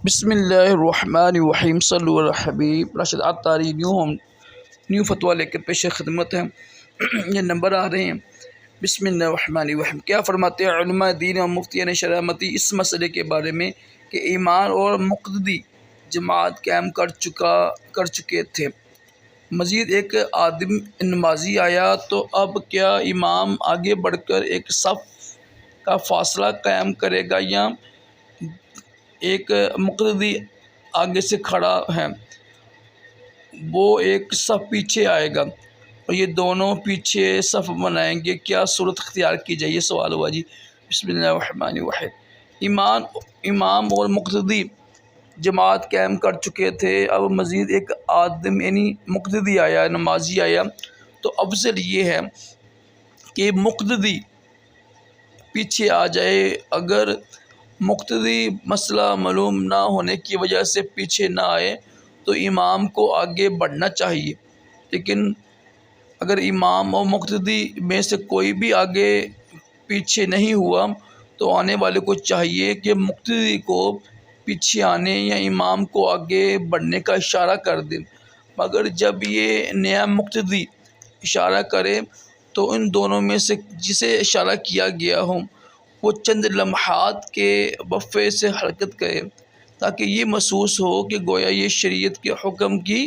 بسم اللہ الرحمن الرحیم صلی اللہ علیہ حبیب راشد عطاری نیو فتویٰ لے کر پیش خدمت ہے۔ یہ نمبر آ رہے ہیں۔ بسم اللہ الرحمن الرحیم۔ کیا فرماتے ہیں علماء دین اور مفتیان شرامتی اس مسئلے کے بارے میں کہ امام اور مقتدی جماعت قائم کر چکے تھے، مزید ایک آدم نمازی آیا تو اب کیا امام آگے بڑھ کر ایک صف کا فاصلہ قائم کرے گا یا ایک مقتدی آگے سے کھڑا ہے وہ ایک صف پیچھے آئے گا اور یہ دونوں پیچھے صف بنائیں گے؟ کیا صورت اختیار کی جائے؟ یہ سوال ہوا جی۔ بسم اللہ الرحمن الرحیم۔ امام اور مقتدی جماعت قائم کر چکے تھے، اب مزید ایک آدم یعنی مقتدی آیا، نمازی آیا، تو افضل یہ ہے کہ مقتدی پیچھے آ جائے۔ اگر مقتدی مسئلہ معلوم نہ ہونے کی وجہ سے پیچھے نہ آئے تو امام کو آگے بڑھنا چاہیے، لیکن اگر امام اور مقتدی میں سے کوئی بھی آگے پیچھے نہیں ہوا تو آنے والے کو چاہیے کہ مقتدی کو پیچھے آنے یا امام کو آگے بڑھنے کا اشارہ کر دیں، مگر جب یہ نیا مقتدی اشارہ کرے تو ان دونوں میں سے جسے اشارہ کیا گیا ہو وہ چند لمحات کے وقفے سے حرکت کرے تاکہ یہ محسوس ہو کہ گویا یہ شریعت کے حکم کی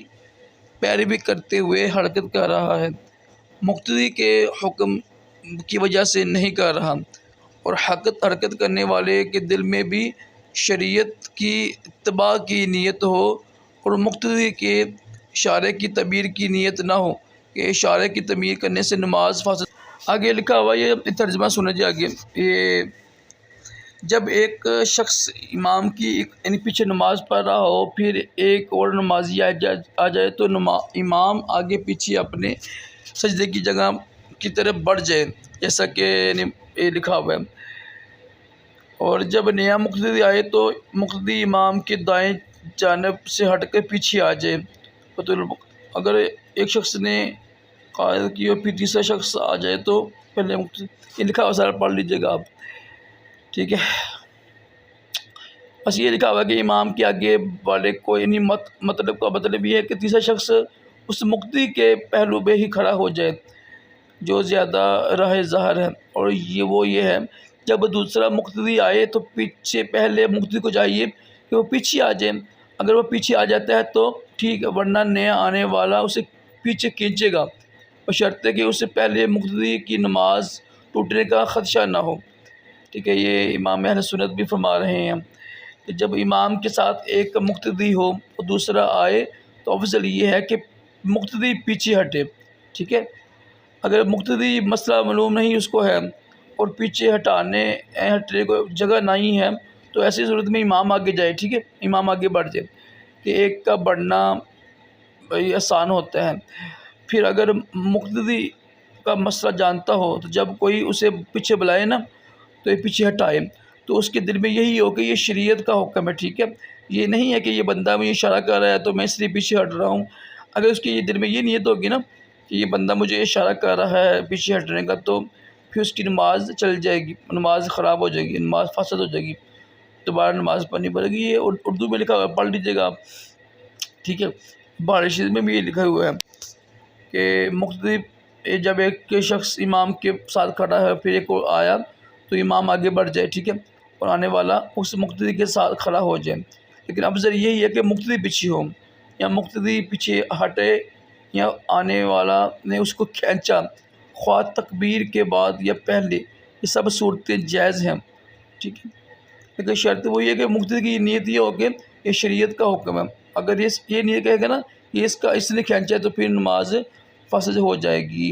پیروی کرتے ہوئے حرکت کر رہا ہے، مقتدی کے حکم کی وجہ سے نہیں کر رہا، اور حرکت کرنے والے کے دل میں بھی شریعت کی اتباع کی نیت ہو اور مقتدی کے اشارے کی تعبیر کی نیت نہ ہو کہ اشارے کی تعبیر کرنے سے نماز فاسد۔ آگے لکھا ہوا یہ ترجمہ سنیں جی۔ آگے یہ جب ایک شخص امام کی یعنی پیچھے نماز پڑھ رہا ہو، پھر ایک اور نمازی آ جائے تو امام آگے پیچھے اپنے سجدے کی جگہ کی طرف بڑھ جائے، جیسا کہ یہ لکھا ہوا ہے، اور جب نیا مقتدی آئے تو مقتدی امام کے دائیں جانب سے ہٹ کر پیچھے آ جائے۔ اگر ایک شخص نے قائد کی اور پھر تیسرا شخص آ جائے تو پہلے یہ لکھا ہوا سارا پڑھ لیجیے گا آپ، ٹھیک ہے؟ بس یہ لکھا ہوا کہ امام کے آگے والے کو یعنی مطلب یہ ہے کہ تیسرا شخص اس مقتدی کے پہلو پہ ہی کھڑا ہو جائے جو زیادہ راہ ظاہر ہے، اور یہ ہے جب دوسرا مقتدی آئے تو پیچھے پہلے مقتدی کو چاہیے کہ وہ پیچھے آ جائے، اگر وہ پیچھے آ جاتا ہے تو ٹھیک ہے، ورنہ نیا آنے والا اسے پیچھے کھینچے گا، بشرطے کہ اس سے پہلے مقتدی کی نماز ٹوٹنے کا خدشہ نہ ہو، ٹھیک ہے؟ یہ امام اہل سنت بھی فرما رہے ہیں کہ جب امام کے ساتھ ایک مقتدی ہو اور دوسرا آئے تو افضل یہ ہے کہ مقتدی پیچھے ہٹے، ٹھیک ہے؟ اگر مقتدی مسئلہ معلوم نہیں اس کو ہے اور پیچھے ہٹنے کو جگہ نہیں ہے تو ایسی صورت میں امام آگے جائے، ٹھیک ہے؟ امام آگے بڑھ جائے کہ ایک کا بڑھنا آسان ہوتا ہے۔ پھر اگر مقتدی کا مسئلہ جانتا ہو تو جب کوئی اسے پیچھے بلائے نا تو یہ پیچھے ہٹائے، تو اس کے دل میں یہی ہو کہ یہ شریعت کا حکم ہے، ٹھیک ہے؟ یہ نہیں ہے کہ یہ بندہ مجھے اشارہ کر رہا ہے تو میں اس لیے پیچھے ہٹ رہا ہوں۔ اگر اس کے دل میں یہ نیت ہوگی نا کہ یہ بندہ مجھے اشارہ کر رہا ہے پیچھے ہٹنے کا تو پھر اس کی نماز چل جائے گی، نماز خراب ہو جائے گی، نماز فاسد ہو جائے گی، دوبارہ نماز پڑھنی پڑے گی۔ یہ اردو میں لکھا ہوا ہے، پڑھ لیجیے گا آپ، ٹھیک ہے؟ بخاری شریف میں بھی یہ لکھا ہوا ہے کہ مقتدی جب ایک شخص امام کے ساتھ کھڑا ہے پھر ایک اور آیا تو امام آگے بڑھ جائے، ٹھیک ہے؟ اور آنے والا اس مقتدی کے ساتھ کھڑا ہو جائے، لیکن افضل یہی ہے کہ مقتدی پیچھے ہو یا مقتدی پیچھے ہٹے یا آنے والا نے اس کو کھینچا، خواہ تکبیر کے بعد یا پہلے، یہ سب صورتیں جائز ہیں، ٹھیک ہے؟ لیکن شرط وہی ہے کہ مقتدی کی نیت یہ ہو کہ یہ شریعت کا حکم ہے، اگر یہ نیت کہے گا نا کہ اس نے کھینچا ہے تو پھر نماز فاسد ہو جائے گی۔